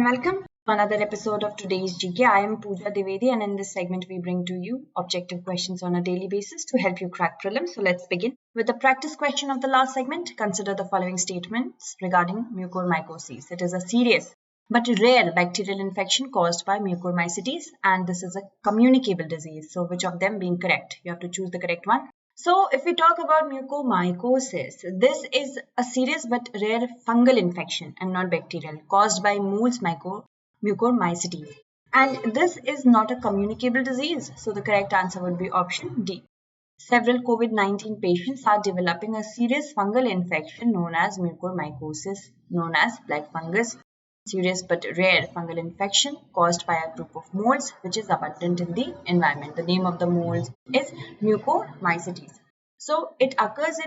and welcome to another episode of today's GK. I am Pooja Divedi, and in this segment we bring to you objective questions on a daily basis to help you crack prelims. So let's begin with the practice question of the last segment. Consider the following statements regarding mucormycosis. It is a serious but rare bacterial infection caused by mucormycetes, and this is a communicable disease. So which of them being correct? You have to choose the correct one. So if we talk about mucormycosis, this is a serious but rare fungal infection and not bacterial caused by moles mucormycetes. And this is not a communicable disease. So the correct answer would be option D. Several COVID-19 patients are developing a serious fungal infection known as mucormycosis, known as black fungus. Serious but rare fungal infection caused by a group of molds which is abundant in the environment. The name of the molds is mucormycetes. So it occurs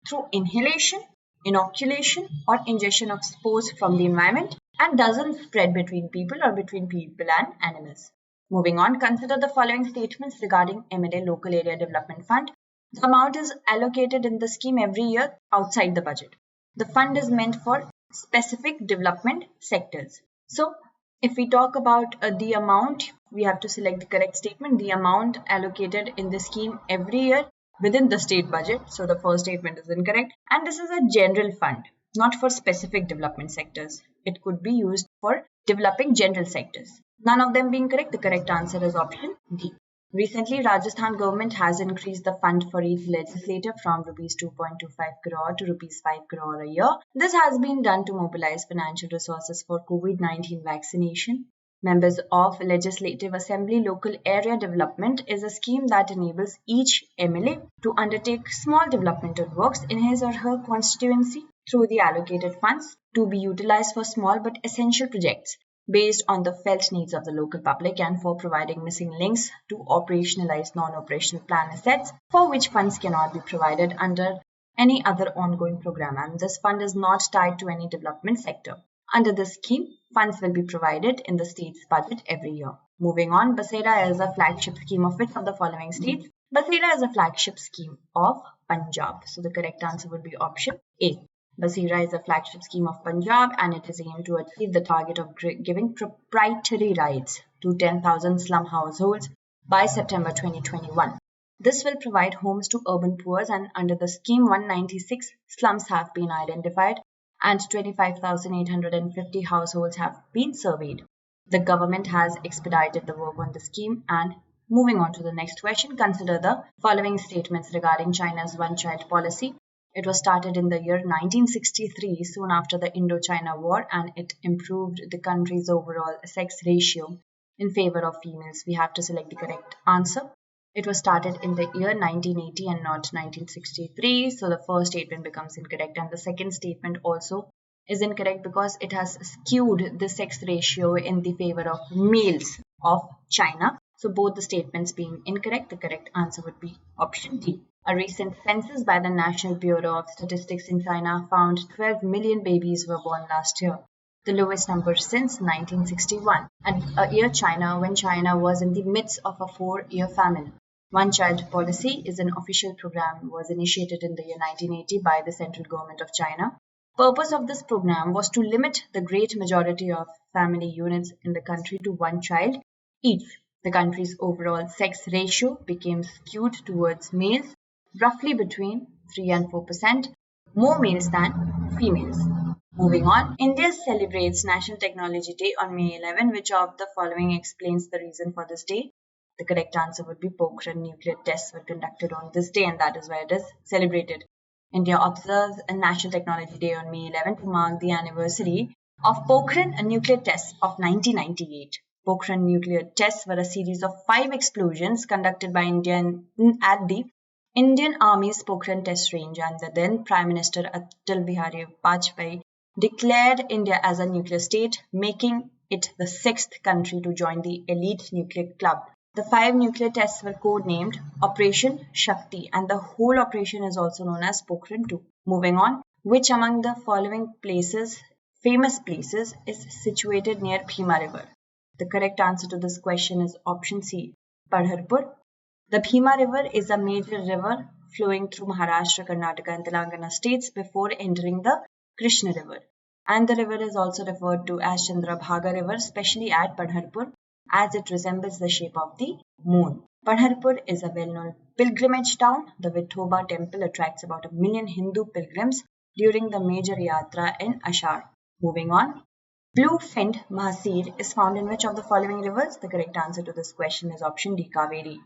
through inhalation, inoculation or ingestion of spores from the environment and doesn't spread between people or between people and animals. Moving on, consider the following statements regarding MLA Local Area Development Fund. The amount is allocated in the scheme every year outside the budget. The fund is meant for specific development sectors. So if we talk about the amount, we have to select the correct statement. The amount allocated in the scheme every year within the state budget. So the first statement is incorrect. And this is a general fund, not for specific development sectors. It could be used for developing general sectors. None of them being correct. The correct answer is option D. Recently, Rajasthan government has increased the fund for each legislator from rupees 2.25 crore to rupees 5 crore a year. This has been done to mobilize financial resources for COVID-19 vaccination. Members of Legislative Assembly Local Area Development is a scheme that enables each MLA to undertake small developmental works in his or her constituency through the allocated funds to be utilized for small but essential projects based on the felt needs of the local public and for providing missing links to operationalize non-operational plan assets for which funds cannot be provided under any other ongoing program, and this fund is not tied to any development sector. Under this scheme, funds will be provided in the state's budget every year. Moving on, Basera is a flagship scheme of which of the following states? Basera is a flagship scheme of Punjab. So the correct answer would be option A. Basera is a flagship scheme of Punjab and it is aimed to achieve the target of giving proprietary rights to 10,000 slum households by September 2021. This will provide homes to urban poor, and under the scheme 196 slums have been identified and 25,850 households have been surveyed. The government has expedited the work on the scheme. And moving on to the next question, consider the following statements regarding China's one-child policy. It was started in the year 1963, soon after the Indo-China War, and it improved the country's overall sex ratio in favor of females. We have to select the correct answer. It was started in the year 1980 and not 1963. So the first statement becomes incorrect, and the second statement also is incorrect because it has skewed the sex ratio in the favor of males of China. So both the statements being incorrect, the correct answer would be option D. A recent census by the National Bureau of Statistics in China found 12 million babies were born last year, the lowest number since 1961, and a year when China was in the midst of a 4-year famine. One-child policy is an official program was initiated in the year 1980 by the central government of China. Purpose of this program was to limit the great majority of family units in the country to one child each. The country's overall sex ratio became skewed towards males, roughly between 3 and 4%, more males than females. Moving on, India celebrates National Technology Day on May 11. Which of the following explains the reason for this day? The correct answer would be Pokhran nuclear tests were conducted on this day, and that is why it is celebrated. India observes a National Technology Day on May 11 to mark the anniversary of Pokhran nuclear tests of 1998. Pokhran nuclear tests were a series of 5 explosions conducted by India at the Indian Army's Pokhran test range, and the then Prime Minister Atal Bihari Vajpayee declared India as a nuclear state, making it the 6th country to join the elite nuclear club. The 5 nuclear tests were codenamed Operation Shakti, and the whole operation is also known as Pokhran 2. Moving on, which among the following famous places, is situated near Phima River? The correct answer to this question is option C, Padharpur. The Phima River is a major river flowing through Maharashtra, Karnataka and Telangana states before entering the Krishna River. And the river is also referred to as Chandrabhaga River, especially at Panharpur, as it resembles the shape of the moon. Panharpur is a well-known pilgrimage town. The Vithoba temple attracts about 1 million Hindu pilgrims during the major yatra in Ashar. Moving on. Bluefinned mahseer is found in which of the following rivers? The correct answer to this question is option D, Kaveri.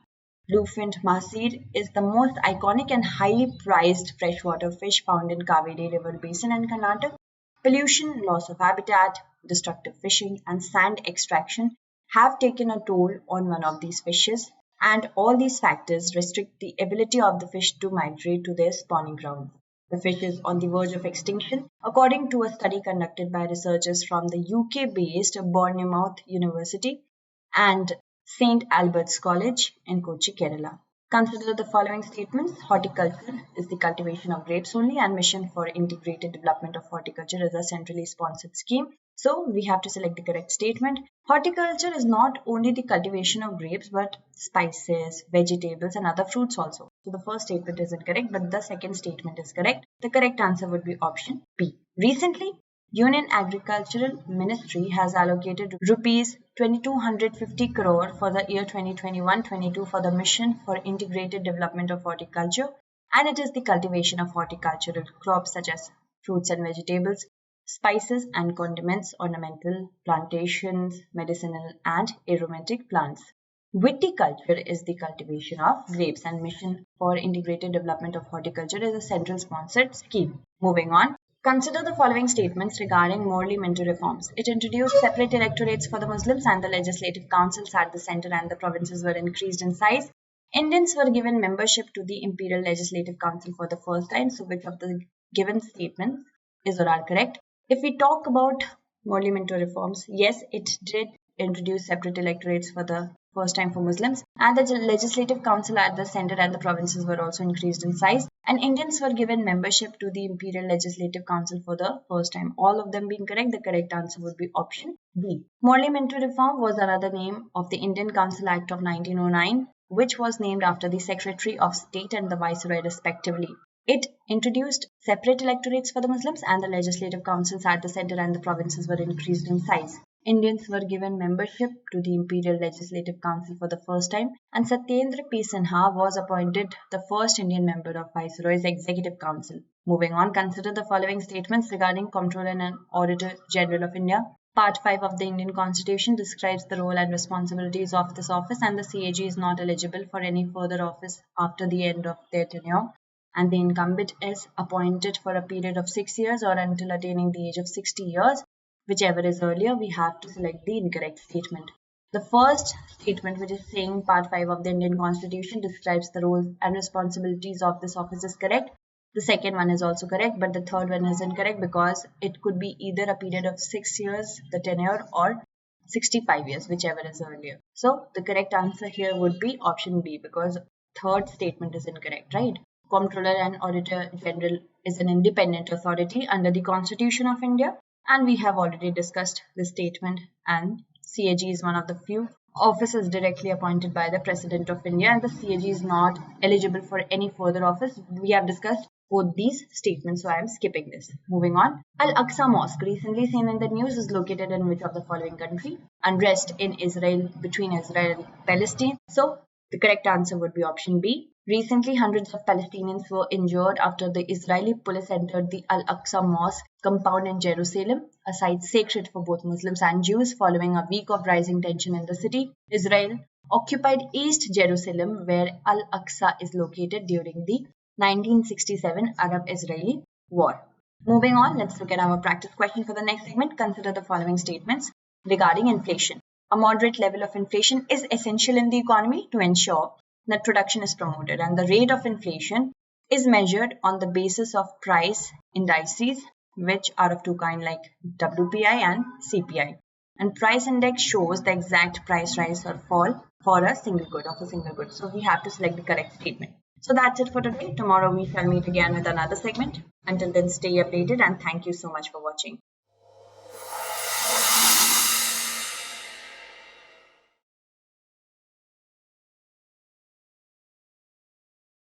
Bluefinned mahseer is the most iconic and highly prized freshwater fish found in Kaveri River Basin in Karnataka. Pollution, loss of habitat, destructive fishing, and sand extraction have taken a toll on one of these fishes, and all these factors restrict the ability of the fish to migrate to their spawning grounds. The fish is on the verge of extinction, according to a study conducted by researchers from the UK-based Bournemouth University and St. Albert's College in Kochi, Kerala. Consider the following statements. Horticulture is the cultivation of grapes only, and Mission for Integrated Development of Horticulture is a centrally sponsored scheme. So we have to select the correct statement. Horticulture is not only the cultivation of grapes but spices, vegetables and other fruits also. So the first statement is incorrect, but the second statement is correct. The correct answer would be option B. Recently, Union Agricultural Ministry has allocated rupees 2250 crore for the year 2021-22 for the Mission for Integrated Development of Horticulture, and it is the cultivation of horticultural crops such as fruits and vegetables, spices and condiments, ornamental plantations, medicinal and aromatic plants. Viticulture is the cultivation of grapes, and Mission for Integrated Development of Horticulture is a central sponsored scheme. Moving on. Consider the following statements regarding Morley Minto reforms. It introduced separate electorates for the Muslims, and the legislative councils at the center and the provinces were increased in size. Indians were given membership to the Imperial Legislative Council for the first time. So which of the given statements is or are correct? If we talk about Morley Minto reforms, yes, it did introduce separate electorates for the first time for Muslims, and the legislative council at the center and the provinces were also increased in size, and Indians were given membership to the Imperial Legislative Council for the first time. All of them being correct, the correct answer would be option B. Morley Minto reform was another name of the Indian Council Act of 1909, which was named after the Secretary of State and the Viceroy respectively. It introduced separate electorates for the Muslims, and the legislative councils at the center and the provinces were increased in size. Indians were given membership to the Imperial Legislative Council for the first time, and Satyendra P. Sinha was appointed the first Indian member of Viceroy's Executive Council. Moving on, consider the following statements regarding Comptroller and Auditor General of India. Part 5 of the Indian Constitution describes the role and responsibilities of this office, and the CAG is not eligible for any further office after the end of their tenure, and the incumbent is appointed for a period of 6 years or until attaining the age of 60 years. Whichever is earlier, we have to select the incorrect statement. The first statement, which is saying Part 5 of the Indian Constitution describes the roles and responsibilities of this office, is correct. The second one is also correct, but the third one is incorrect because it could be either a period of 6 years, the tenure, or 65 years, whichever is earlier. So the correct answer here would be option B, because third statement is incorrect, right? Comptroller and Auditor General is an independent authority under the Constitution of India, and we have already discussed this statement, and CAG is one of the few officers directly appointed by the President of India, and the CAG is not eligible for any further office. We have discussed both these statements, so I am skipping this. Moving on. Al-Aqsa Mosque, recently seen in the news, is located in which of the following country? Unrest in Israel, between Israel and Palestine. So the correct answer would be option B. Recently, hundreds of Palestinians were injured after the Israeli police entered the Al-Aqsa Mosque compound in Jerusalem, a site sacred for both Muslims and Jews, following a week of rising tension in the city. Israel occupied East Jerusalem, where Al-Aqsa is located, during the 1967 Arab-Israeli War. Moving on, let's look at our practice question for the next segment. Consider the following statements regarding inflation. A moderate level of inflation is essential in the economy to ensure that production is promoted, and the rate of inflation is measured on the basis of price indices, which are of two kinds, like WPI and CPI. And price index shows the exact price rise or fall for a single good, So we have to select the correct statement. So that's it for today. Tomorrow we shall meet again with another segment. Until then, stay updated, and thank you so much for watching.